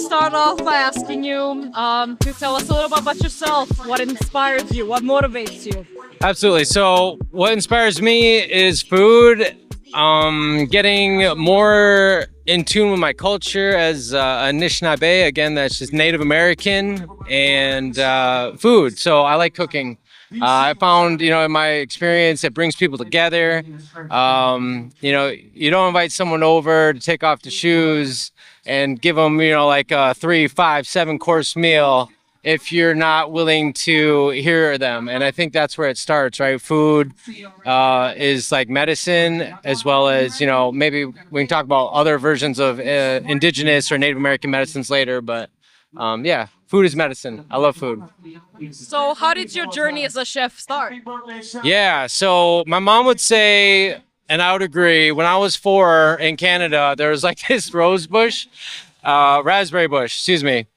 start off by asking you to tell us a little bit about yourself. What inspires you? What motivates you? Absolutely. So what inspires me is food, getting more in tune with my culture as a Anishinaabe, again, that's just Native American, and food. So I like cooking. I found, in my experience, it brings people together. You don't invite someone over to take off the shoes and give them, like a 3, 5, 7 course meal if you're not willing to hear them. And I think that's where it starts, right? Food is like medicine, as well as, maybe we can talk about other versions of indigenous or Native American medicines later. But yeah, food is medicine. I love food. So how did your journey as a chef start? Yeah, so my mom would say, and I would agree, when I was 4 in Canada, there was like this raspberry bush, excuse me.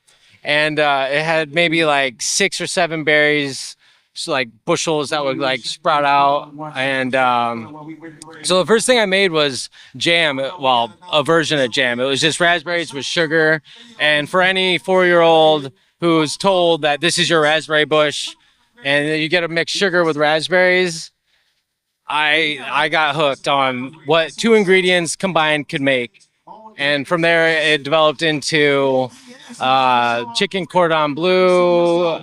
And it had maybe like 6 or 7 berries, so like bushels that would like sprout out. And so the first thing I made was jam, well, a version of jam. It was just raspberries with sugar. And for any 4-year-old who's told that this is your raspberry bush and you get to mix sugar with raspberries, I got hooked on what 2 ingredients combined could make. And from there, it developed into chicken cordon bleu.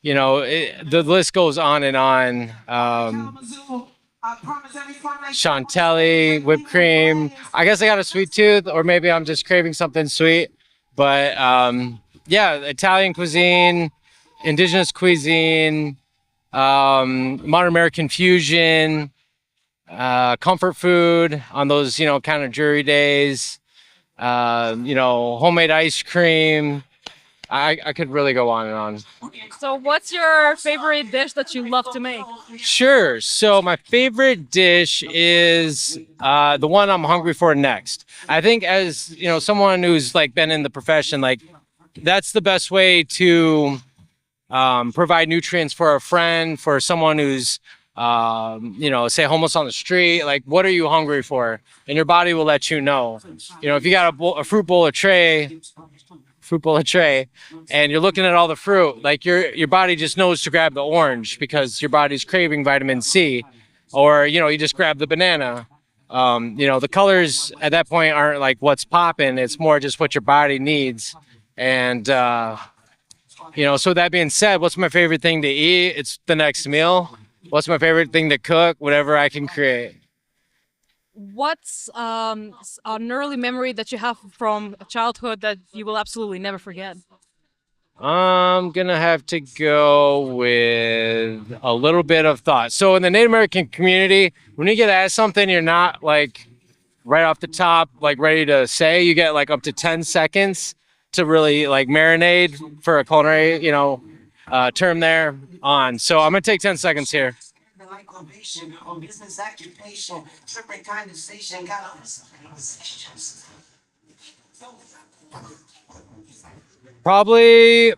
The list goes on and on. Chantilly, whipped cream. I guess I got a sweet tooth, or maybe I'm just craving something sweet. But yeah, Italian cuisine, indigenous cuisine, modern American fusion. Comfort food on those, kind of dreary days, homemade ice cream. I could really go on and on. So what's your favorite dish that you love to make? Sure. So my favorite dish is the one I'm hungry for next. I think as, someone who's like been in the profession, like that's the best way to provide nutrients for a friend, for someone who's say homeless on the street. Like, what are you hungry for? And your body will let you know. If you got a fruit bowl of tray, and you're looking at all the fruit, like your body just knows to grab the orange because your body's craving vitamin C. Or, you just grab the banana. The colors at that point aren't like what's popping. It's more just what your body needs. And, so that being said, what's my favorite thing to eat? It's the next meal. What's my favorite thing to cook? Whatever I can create. What's an early memory that you have from childhood that you will absolutely never forget? I'm gonna have to go with a little bit of thought. So in the Native American community, when you get asked something, you're not like right off the top, like ready to say. You get like up to 10 seconds to really like marinate for a culinary, term there on. So I'm gonna take 10 seconds here. Probably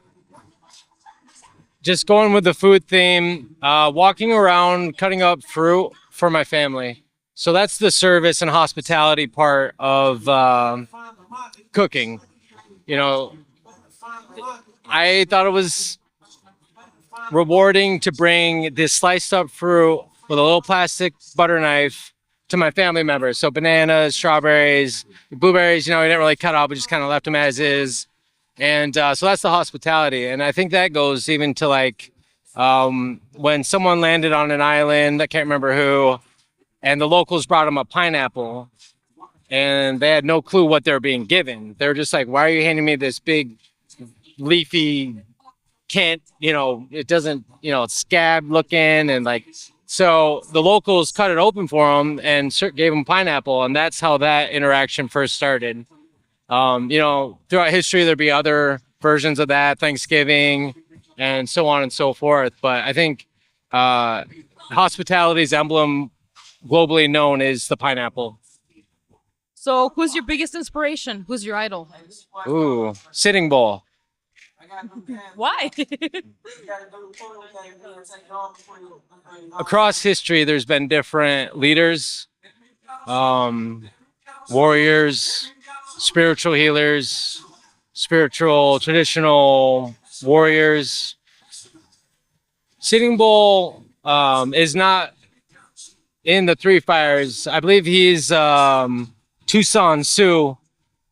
just going with the food theme, walking around, cutting up fruit for my family. So that's the service and hospitality part of cooking. I thought it was rewarding to bring this sliced up fruit with a little plastic butter knife to my family members. So bananas, strawberries, blueberries, we didn't really cut out, but just kind of left them as is. And so that's the hospitality. And I think that goes even to like when someone landed on an island, I can't remember who, and the locals brought them a pineapple and they had no clue what they were being given. They were just like, why are you handing me this big leafy it doesn't, it's scab looking, and like, so the locals cut it open for them and gave them pineapple, and that's how that interaction first started. Throughout history, there'd be other versions of that, Thanksgiving, and so on and so forth. But I think hospitality's emblem, globally known, is the pineapple. So who's your biggest inspiration? Who's your idol? Ooh, Sitting Bull. Why? Across history, there's been different leaders, warriors, spiritual healers, spiritual traditional warriors. Sitting Bull is not in the Three Fires. I believe he's Tucson Sioux.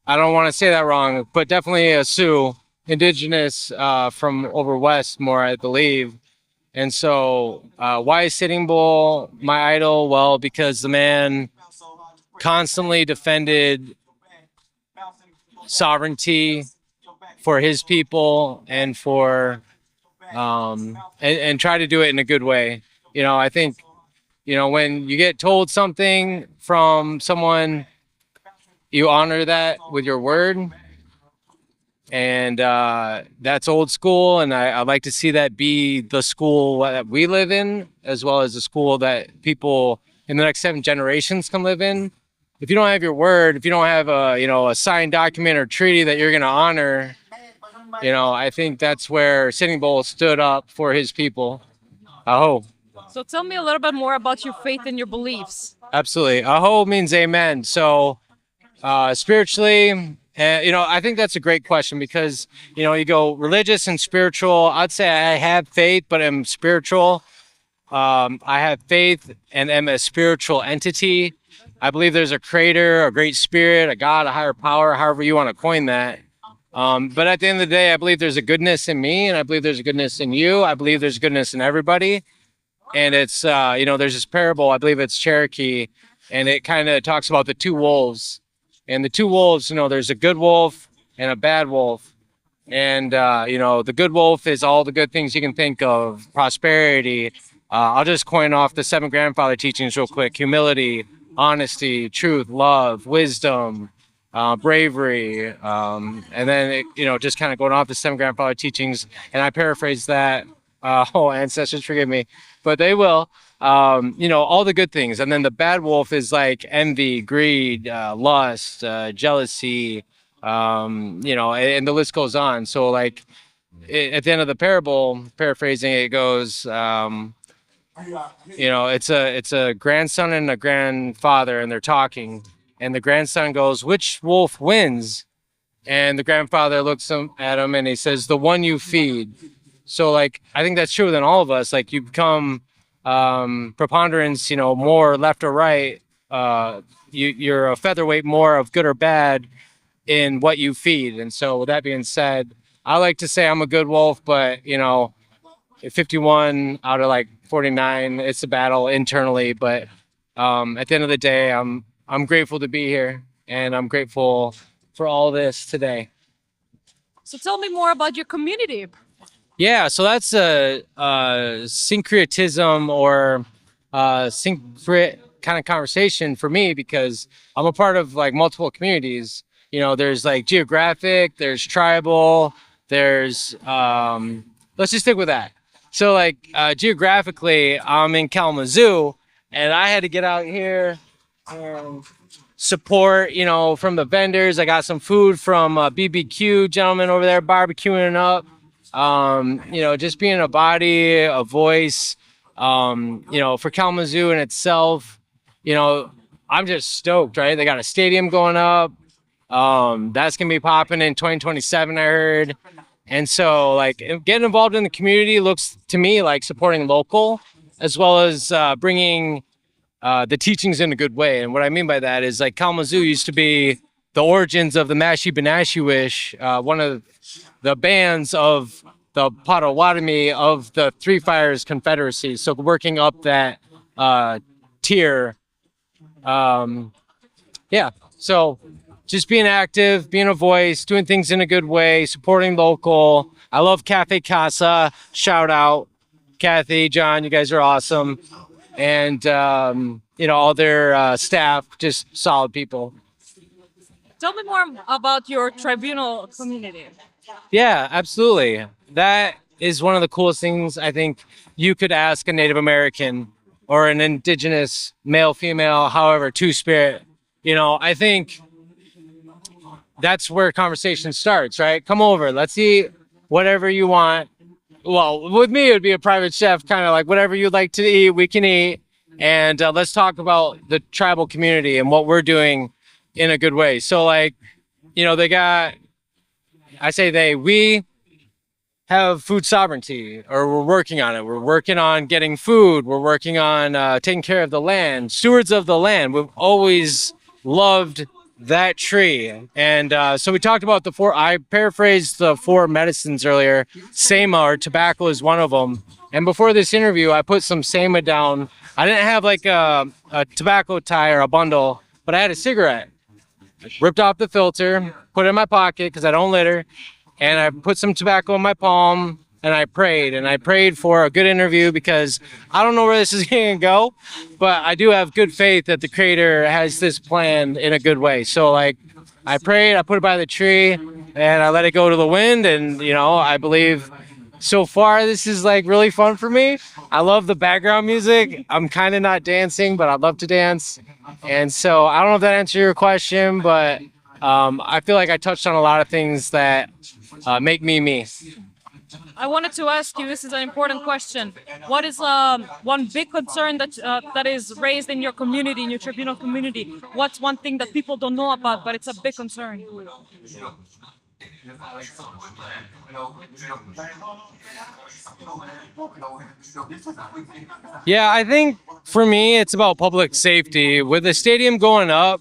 I don't want to say that wrong, but definitely a Sioux, indigenous from over west more, I believe. And so, why is Sitting Bull my idol? Well, because the man constantly defended sovereignty for his people and for and try to do it in a good way. I think when you get told something from someone, you honor that with your word, and that's old school. And I'd like to see that be the school that we live in, as well as the school that people in the next 7 generations can live in. If you don't have your word, if you don't have a signed document or treaty that you're going to honor, I think that's where Sitting Bull stood up for his people. Aho. So tell me a little bit more about your faith and your beliefs. Absolutely. Aho means amen. So spiritually, I think that's a great question because, you go religious and spiritual. I'd say I have faith, but I'm spiritual. I have faith and am a spiritual entity. I believe there's a creator, a great spirit, a God, a higher power, however you want to coin that. But at the end of the day, I believe there's a goodness in me, and I believe there's a goodness in you. I believe there's goodness in everybody. And it's, there's this parable, I believe it's Cherokee, and it kind of talks about the 2 wolves. And the 2 wolves, there's a good wolf and a bad wolf. And, the good wolf is all the good things you can think of, prosperity. I'll just coin off the 7 grandfather teachings real quick: humility, honesty, truth, love, wisdom, bravery, and then just kind of going off the 7 grandfather teachings. And I paraphrase that. Ancestors forgive me, but they will. All the good things. And then the bad wolf is like envy, greed, lust, jealousy, and the list goes on. So like at the end of the parable, paraphrasing, it goes, it's a grandson and a grandfather, and they're talking, and the grandson goes, "Which wolf wins?" And the grandfather looks at him and he says, "The one you feed." So like, I think that's true within all of us. Like, you become preponderance, more left or right. You're a featherweight more of good or bad in what you feed. And so with that being said, I like to say I'm a good wolf, but 51 out of like 49, it's a battle internally. But at the end of the day, I'm grateful to be here, and I'm grateful for all this today. So tell me more about your community. Yeah, so that's a syncretism or syncret kind of conversation for me, because I'm a part of like multiple communities. There's like geographic, there's tribal, there's let's just stick with that. So like geographically, I'm in Kalamazoo, and I had to get out here and support, from the vendors. I got some food from BBQ gentlemen over there barbecuing up. Just being a body, a voice, for Kalamazoo in itself, I'm just stoked, right? They got a stadium going up. That's going to be popping in 2027, I heard. And so like getting involved in the community looks to me like supporting local, as well as bringing the teachings in a good way. And what I mean by that is like Kalamazoo used to be the origins of the Mashi Benashiwish, one of the bands of the Potawatomi of the Three Fires Confederacy. So working up that tier. So just being active, being a voice, doing things in a good way, supporting local. I love Cafe Casa. Shout out Kathy, John, you guys are awesome. And, all their staff, just solid people. Tell me more about your tribunal community. Yeah, absolutely. That is one of the coolest things I think you could ask a Native American or an indigenous male, female, however, two-spirit. I think that's where conversation starts, right? Come over, let's eat whatever you want. Well, with me, it would be a private chef, kind of like whatever you'd like to eat, we can eat. And let's talk about the tribal community and what we're doing in a good way. So like, they got, I say we have food sovereignty, or we're working on it. We're working on getting food. We're working on taking care of the land, stewards of the land. We've always loved that tree. And so we talked about I paraphrased the four medicines earlier. Sema, or tobacco, is one of them. And before this interview, I put some Sema down. I didn't have like a tobacco tie or a bundle, but I had a cigarette. Ripped off the filter, put it in my pocket because I don't litter, and I put some tobacco in my palm, and I prayed for a good interview, because I don't know where this is going to go, but I do have good faith that the creator has this planned in a good way. So like, I prayed, I put it by the tree, and I let it go to the wind, and I believe so far this is like really fun for me. I love the background music. I'm kind of not dancing, but I'd love to dance. And so I don't know if that answered your question, but I feel like I touched on a lot of things that make me me. I wanted to ask you, this is an important question. What is one big concern that is raised in your community, in your tribunal community? What's one thing that people don't know about, but it's a big concern? Yeah, I think for me, it's about public safety. With the stadium going up,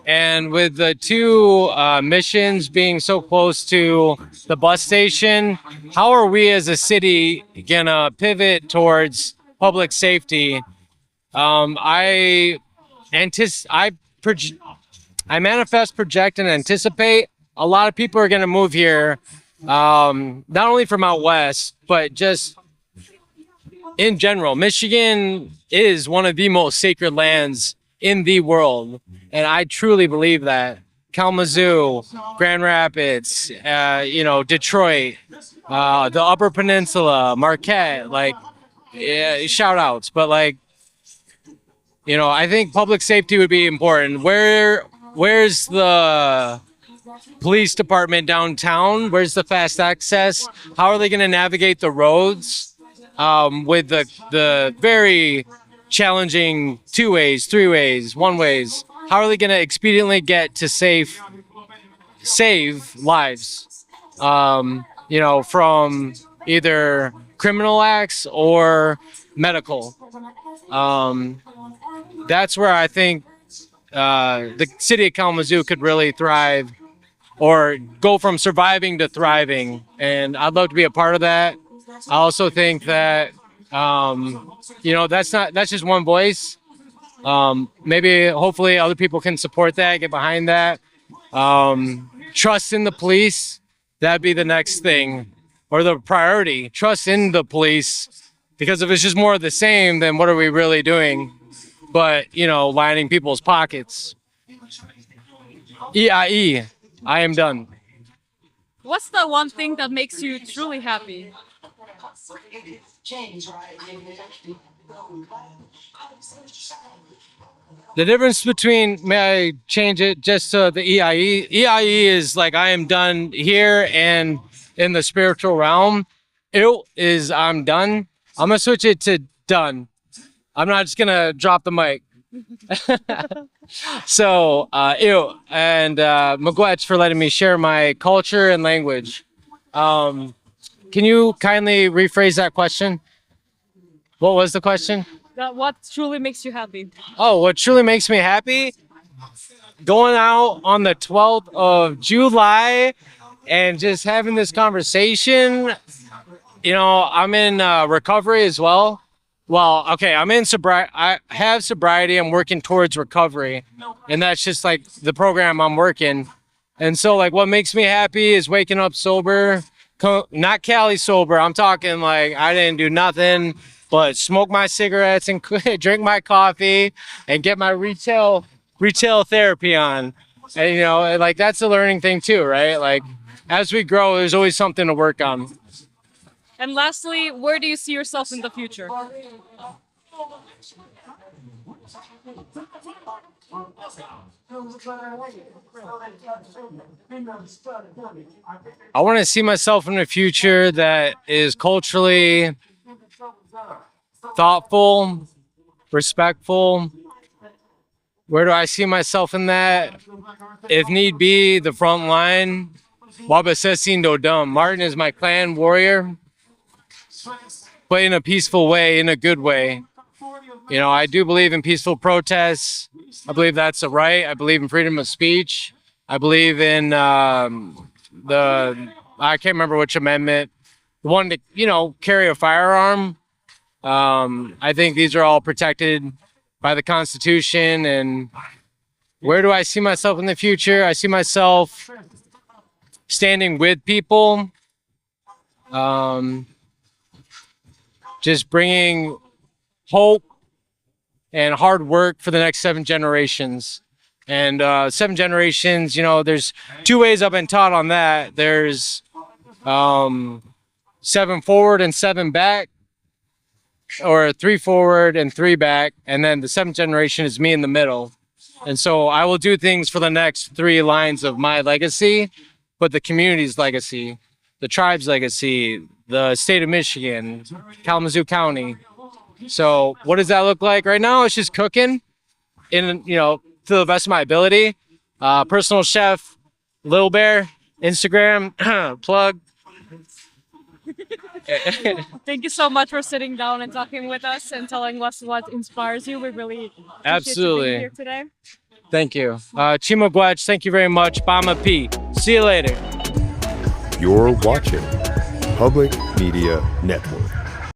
and with the two missions being so close to the bus station, how are we as a city gonna pivot towards public safety? I anticipate, I manifest, project, and anticipate a lot of people are gonna move here, not only from out west, but just in general. Michigan is one of the most sacred lands in the world, and I truly believe that. Kalamazoo, Grand Rapids, Detroit, the Upper Peninsula, Marquette, like, yeah, shout outs. But like, I think public safety would be important. Where's the police department downtown? Where's the fast access? How are they going to navigate the roads with the very challenging 2-ways, 3-ways, 1-ways? How are they going to expediently get to save lives, from either criminal acts or medical? That's where I think the city of Kalamazoo could really thrive, or go from surviving to thriving. And I'd love to be a part of that. I also think that, that's just one voice. Maybe, hopefully, other people can support that, get behind that. Trust in the police, that'd be the next thing, or the priority. Trust in the police, because if it's just more of the same, then what are we really doing? But, lining people's pockets. EIE, I am done. What's the one thing that makes you truly happy? The difference between, may I change it just to the EIE? EIE is like, I am done here, and in the spiritual realm. It is, I'm done. I'm gonna switch it to done. I'm not just gonna drop the mic. So, ew, and Miigwech for letting me share my culture and language. Can you kindly rephrase that question? What was the question? What truly makes you happy? Oh, what truly makes me happy? Going out on the 12th of July and just having this conversation. I'm in recovery as well. Well, okay, I'm in sobriety. I have sobriety. I'm working towards recovery, and that's just like the program I'm working. And so, like, what makes me happy is waking up sober, not Cali sober. I'm talking like I didn't do nothing but smoke my cigarettes and drink my coffee and get my retail therapy on. And like, that's a learning thing too, right? Like, as we grow, there's always something to work on. And lastly, where do you see yourself in the future? I want to see myself in a future that is culturally thoughtful, respectful, Where do I see myself in that? If need be, the front line. Wabasesi do dum. Martin is my clan warrior, but in a peaceful way, in a good way. You know, I do believe in peaceful protests. I believe that's a right. I believe in freedom of speech. I believe in I can't remember which amendment, the one to, you know, carry a firearm. I think these are all protected by the Constitution. And where do I see myself in the future? I see myself standing with people, just bringing hope and hard work for the next 7 generations. And 7 generations, you know, there's 2 ways I've been taught on that. There's 7 forward and 7 back, or 3 forward and 3 back. And then the 7th generation is me in the middle. And so I will do things for the next 3 lines of my legacy, but the community's legacy, the tribe's legacy, the state of Michigan, Kalamazoo County. So what does that look like right now? It's just cooking in, you know, to the best of my ability. Personal chef, Lil Bear, Instagram, plug. Thank you so much for sitting down and talking with us and telling us what inspires you. We really appreciate you being here today. Thank you. Chima Gwech, thank you very much. Bama P. See you later. You're watching Public Media Network.